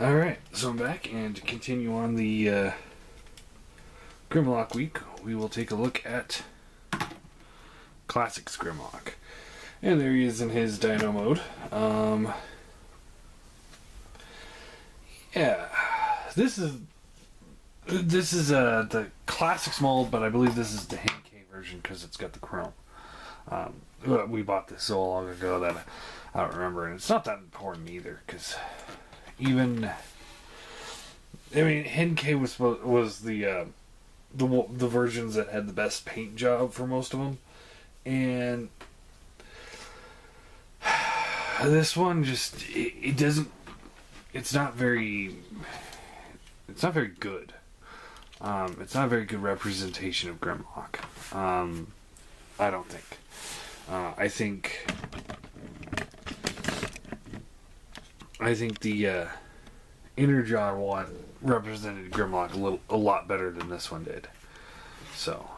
Alright, so I'm back, and to continue on the Grimlock week, we will take a look at Classics Grimlock. And there he is in his Dino mode. Yeah, this is the Classics mold, but I believe this is the Henkei version because it's got the chrome. We bought this so long ago that I don't remember, and it's not that important either, because Henkei was the versions that had the best paint job for most of them, and this one just it doesn't. It's not very good. It's not a very good representation of Grimlock. I don't think. I think the Inner Jaw one represented Grimlock a lot better than this one did. So,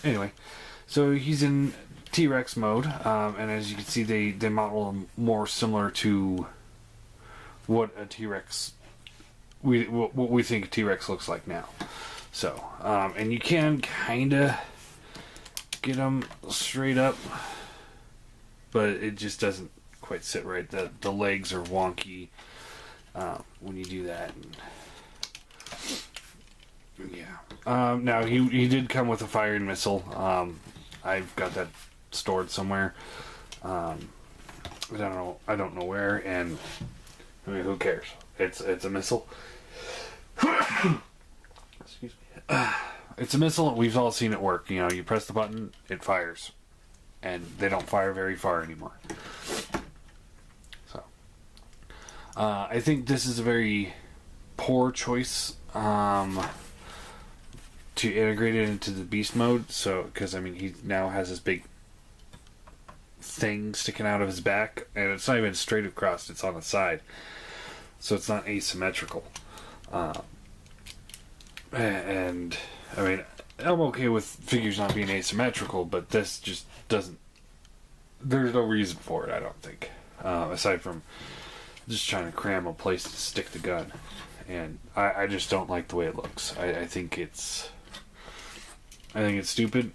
anyway, so he's in T-Rex mode, and as you can see, they model him more similar to what a T-Rex, what we think a T-Rex looks like now. So, and you can kind of get him straight up, but it just doesn't quite sit right. The legs are wonky when you do that. And, yeah. Now he did come with a firing missile. I've got that stored somewhere. I don't know where, and I mean, who cares? It's a missile. Excuse me. It's a missile. We've all seen it work. You know, you press the button, it fires, and they don't fire very far anymore. So, I think this is a very poor choice to integrate it into the beast mode. So, because I mean, he now has this big thing sticking out of his back, and it's not even straight across; it's on the side, so it's not asymmetrical. And I mean, I'm okay with figures not being asymmetrical, but this just doesn't. There's no reason for it, I don't think, aside from just trying to cram a place to stick the gun. And I just don't like the way it looks. I think it's stupid.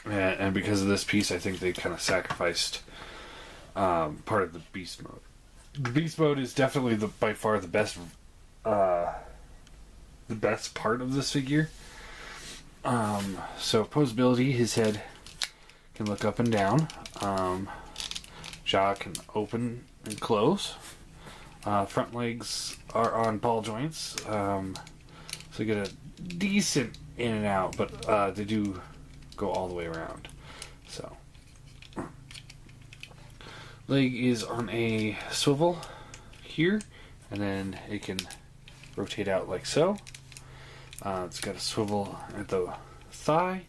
And because of this piece, I think they kind of sacrificed part of the beast mode. The beast mode is definitely by far the best part of this figure. So posability, his head can look up and down. Jaw can open and close. Front legs are on ball joints, so you get a decent in and out, but they do go all the way around. So, leg is on a swivel here, and then it can rotate out like so. It's got a swivel at the thigh,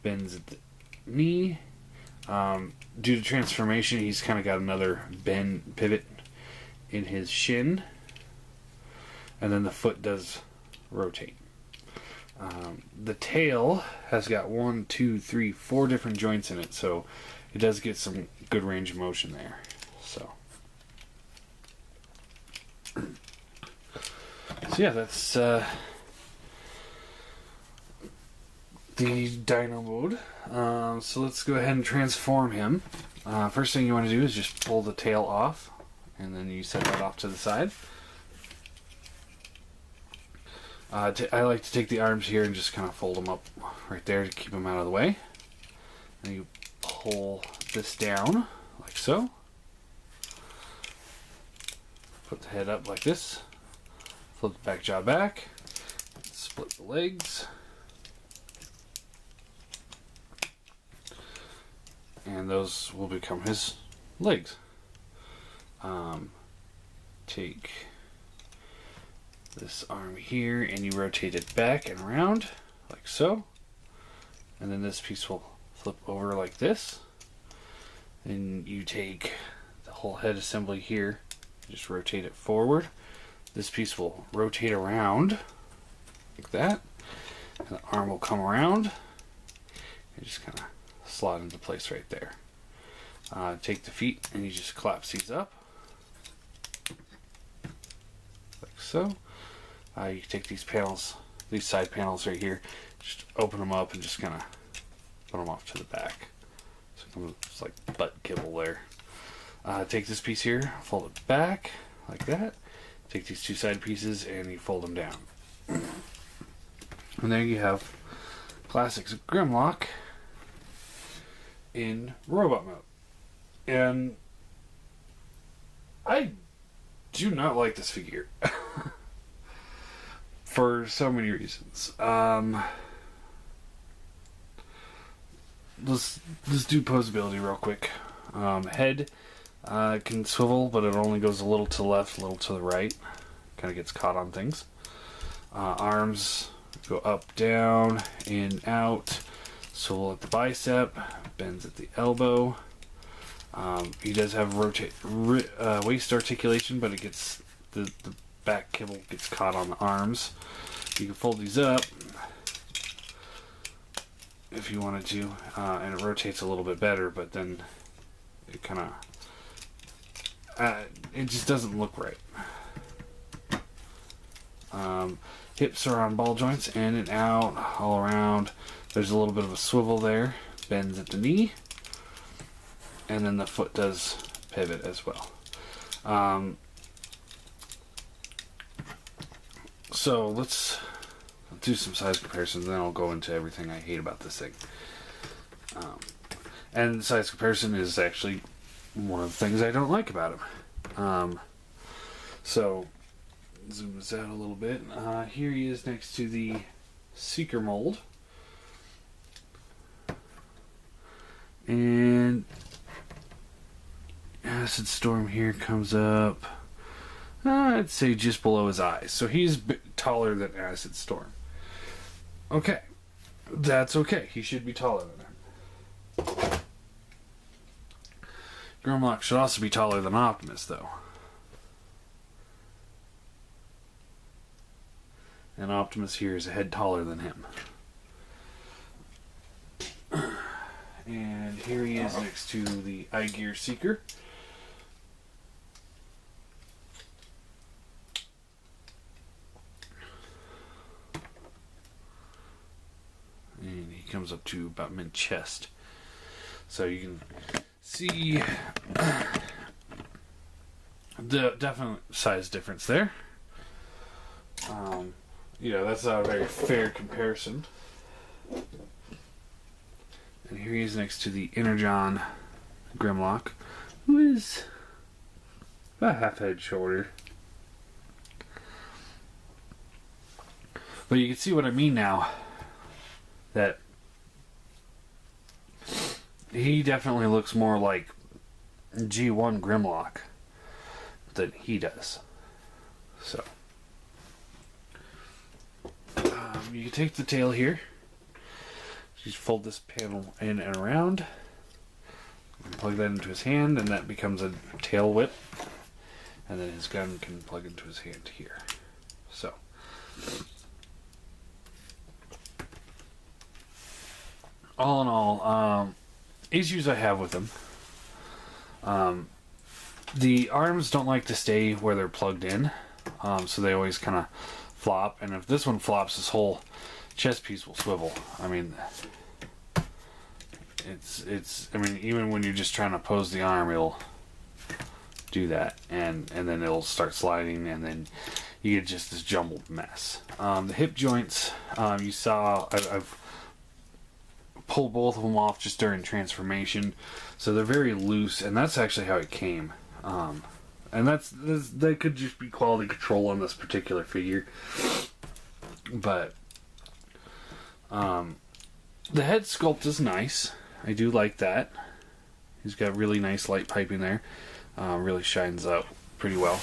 bends at the knee. Due to transformation, he's kind of got another bend pivot in his shin, and then the foot does rotate. The tail has got 1, 2, 3, 4 different joints in it, so it does get some good range of motion there. So yeah, that's the Dino mode. So let's go ahead and transform him. First thing you want to do is just pull the tail off, and then you set that off to the side. I like to take the arms here and just kind of fold them up right there to keep them out of the way. And you pull this down like so. Put the head up like this. Flip the back jaw back. Split the legs. And those will become his legs. Take this arm here and you rotate it back and around like so, and then this piece will flip over like this. Then you take the whole head assembly here, just rotate it forward. This piece will rotate around like that, and the arm will come around and just kind of slot into place right there. Take the feet and you just collapse these up. so. You can take these panels, these side panels right here, just open them up and just kind of put them off to the back. So it comes just like butt kibble there. Take this piece here, fold it back like that. Take these two side pieces and you fold them down. And there you have Classics Grimlock in robot mode. And I do not like this figure. For so many reasons. Let's do posability real quick. Head can swivel, but it only goes a little to the left, a little to the right. Kind of gets caught on things. Arms go up, down, in, out. Swivel at the bicep, bends at the elbow. He does have waist articulation, but it gets the back kibble gets caught on the arms. You can fold these up if you wanted to, and it rotates a little bit better, but then it kind of it just doesn't look right. Hips are on ball joints, in and out, all around. There's a little bit of a swivel there, bends at the knee, and then the foot does pivot as well. So let's do some size comparisons, then I'll go into everything I hate about this thing. And size comparison is actually one of the things I don't like about him. So zoom this out a little bit. Here he is next to the Seeker mold. And Acid Storm here comes up, I'd say just below his eyes. So he's taller than Acid Storm. Okay. That's okay. He should be taller than him. Grimlock should also be taller than Optimus, though. And Optimus here is a head taller than him. And here he is next to the iGear Seeker. And he comes up to about mid-chest. So you can see the definite size difference there. That's not a very fair comparison. And here he is next to the Energon Grimlock, who is about half a head shorter. But you can see what I mean now. That he definitely looks more like G1 Grimlock than he does. So you can take the tail here, just fold this panel in and around, and plug that into his hand, and that becomes a tail whip, and then his gun can plug into his hand here. So all in all, issues I have with him. The arms don't like to stay where they're plugged in, so they always kind of flop. And if this one flops, this whole chest piece will swivel. I mean, even when you're just trying to pose the arm, it'll do that, and then it'll start sliding, and then you get just this jumbled mess. The hip joints, you saw, I've pulled both of them off just during transformation, so they're very loose, and that's actually how it came. And that could just be quality control on this particular figure, but the head sculpt is nice. I do like that. He's got really nice light piping there. Really shines up pretty well.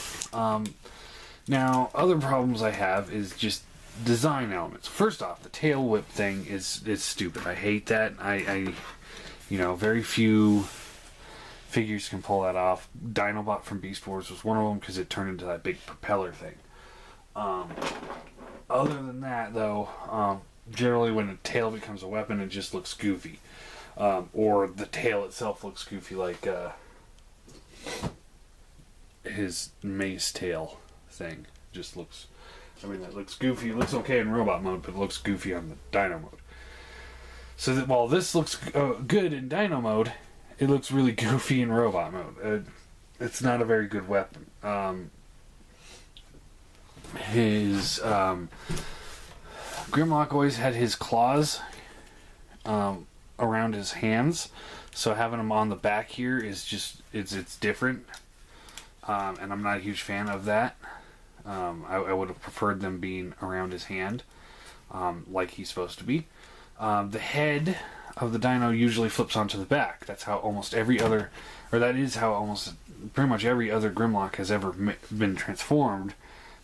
Now, other problems I have is just design elements. First off, the tail whip thing is stupid. I hate that. I very few figures can pull that off. Dinobot from Beast Wars was one of them because it turned into that big propeller thing. Other than that, though, generally when a tail becomes a weapon, it just looks goofy. Or the tail itself looks goofy, like his mace tail thing. just looks, I mean, it looks goofy. It looks okay in robot mode, but it looks goofy on the Dino mode. So that while this looks good in Dino mode, it looks really goofy in robot mode. It's not a very good weapon. His Grimlock always had his claws around his hands, so having them on the back here is just it's different, and I'm not a huge fan of that. I would have preferred them being around his hand, like he's supposed to be. The head of the Dino usually flips onto the back. That's how almost every other, or that is how almost pretty much every other Grimlock has ever been transformed.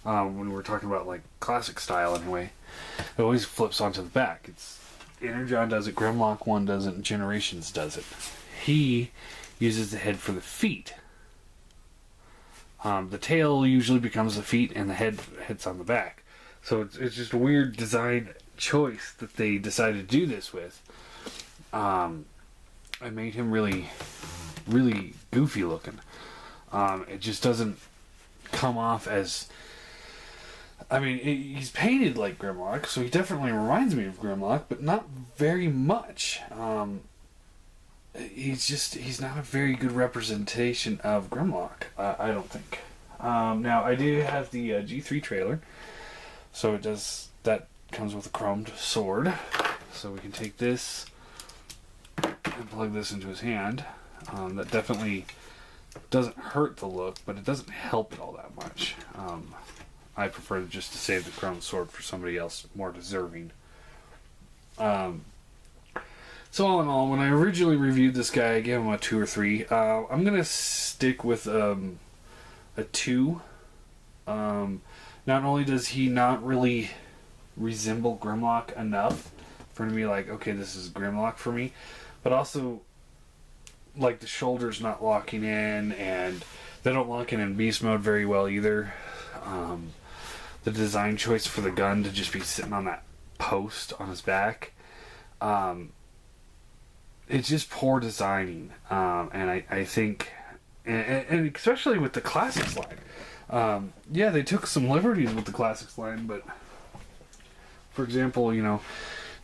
When we're talking about like classic style anyway, it always flips onto the back. It's Energon does it, Grimlock 1 does it, and Generations does it. He uses the head for the feet. The tail usually becomes the feet, and the head hits on the back. So it's just a weird design choice that they decided to do this with. It made him really, really goofy looking. It just doesn't come off as... I mean, he's painted like Grimlock, so he definitely reminds me of Grimlock, but not very much. He's not a very good representation of Grimlock, I don't think. Now, I do have the G3 trailer, so that comes with a chromed sword, so we can take this and plug this into his hand. That definitely doesn't hurt the look, but it doesn't help it all that much. I prefer just to save the chromed sword for somebody else more deserving. So all in all, when I originally reviewed this guy, I gave him a 2 or 3. I'm going to stick with a 2. Not only does he not really resemble Grimlock enough for me to be like, okay, this is Grimlock for me, but also, like, the shoulders not locking in, and they don't lock in beast mode very well either. The design choice for the gun to just be sitting on that post on his back, it's just poor designing, and I think, and especially with the Classics line, yeah, they took some liberties with the Classics line, but for example,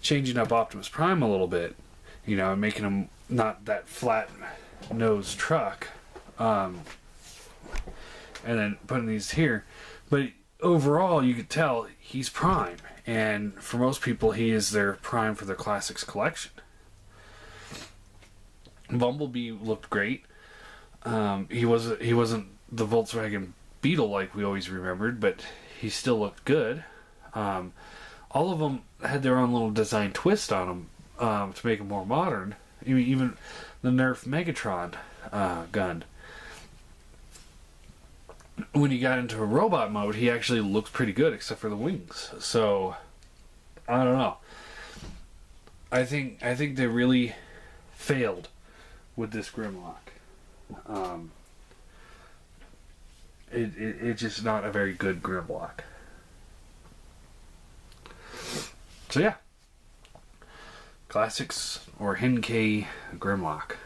changing up Optimus Prime a little bit, and making him not that flat nose truck, and then putting these here, but overall, you could tell he's Prime, and for most people, he is their Prime for their Classics collection. Bumblebee looked great. He wasn't the Volkswagen Beetle like we always remembered, but he still looked good. All of them had their own little design twist on them to make them more modern. Even the Nerf Megatron gun. When he got into a robot mode, he actually looks pretty good, except for the wings. So, I don't know. I think they really failed with this Grimlock. It's just not a very good Grimlock. So yeah, Classics or Henkei Grimlock.